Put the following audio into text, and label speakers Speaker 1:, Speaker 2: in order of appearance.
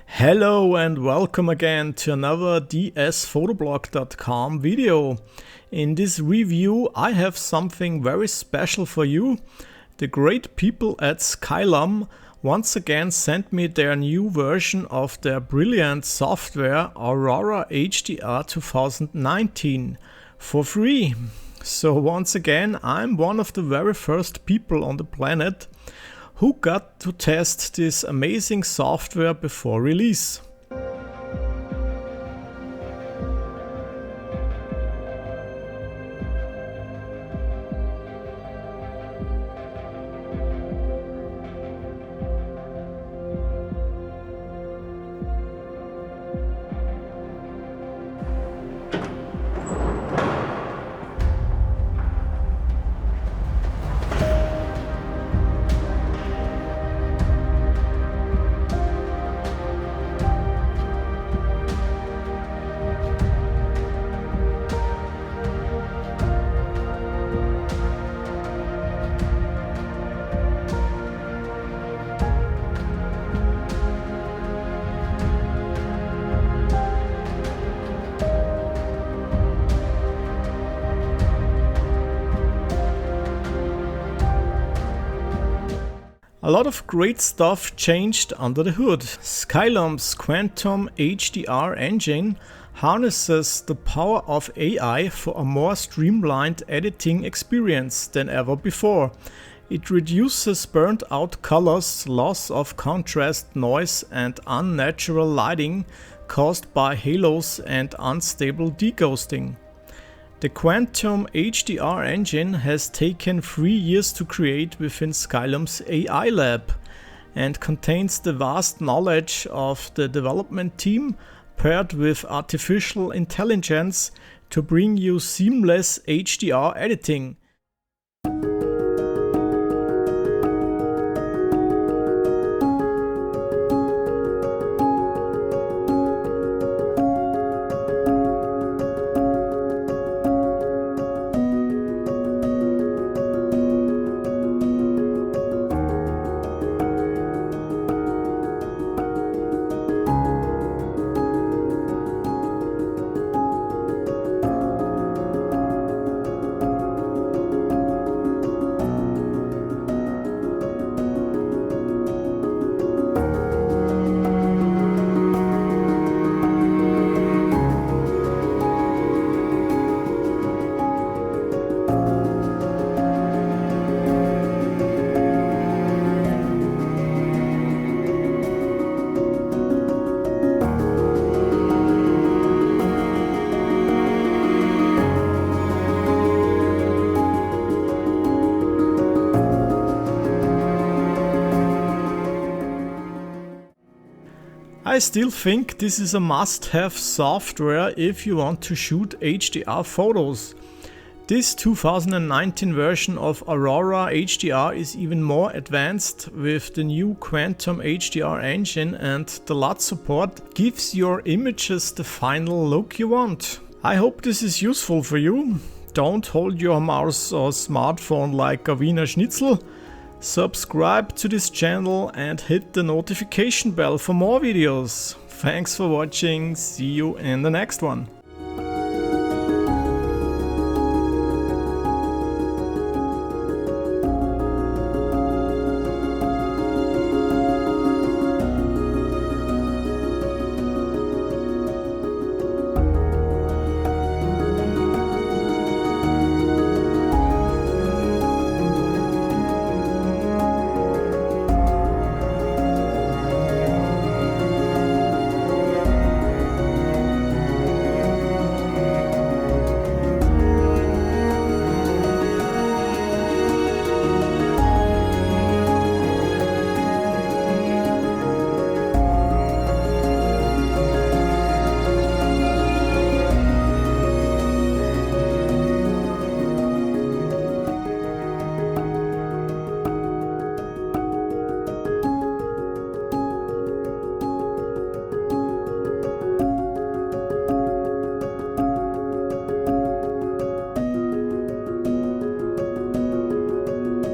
Speaker 1: Hello and welcome again to another dsphotoblog.com video. In this review I have something very special for you. The great people at Skylum once again sent me their new version of their brilliant software Aurora HDR 2019 for free. So once again I'm one of the very first people on the planet who got to test this amazing software before release. A lot of great stuff changed under the hood. Skylum's Quantum HDR engine harnesses the power of AI for a more streamlined editing experience than ever before. It reduces burnt out colors, loss of contrast, noise and unnatural lighting caused by halos and unstable deghosting. The Quantum HDR engine has taken 3 years to create within Skylum's AI lab and contains the vast knowledge of the development team paired with artificial intelligence to bring you seamless HDR editing. I still think this is a must-have software if you want to shoot HDR photos. This 2019 version of Aurora HDR is even more advanced with the new Quantum HDR engine, and the LUT support gives your images the final look you want. I hope this is useful for you. Don't hold your mouse or smartphone like a Wiener Schnitzel. Subscribe to this channel and hit the notification bell for more videos. Thanks for watching, see you in the next one.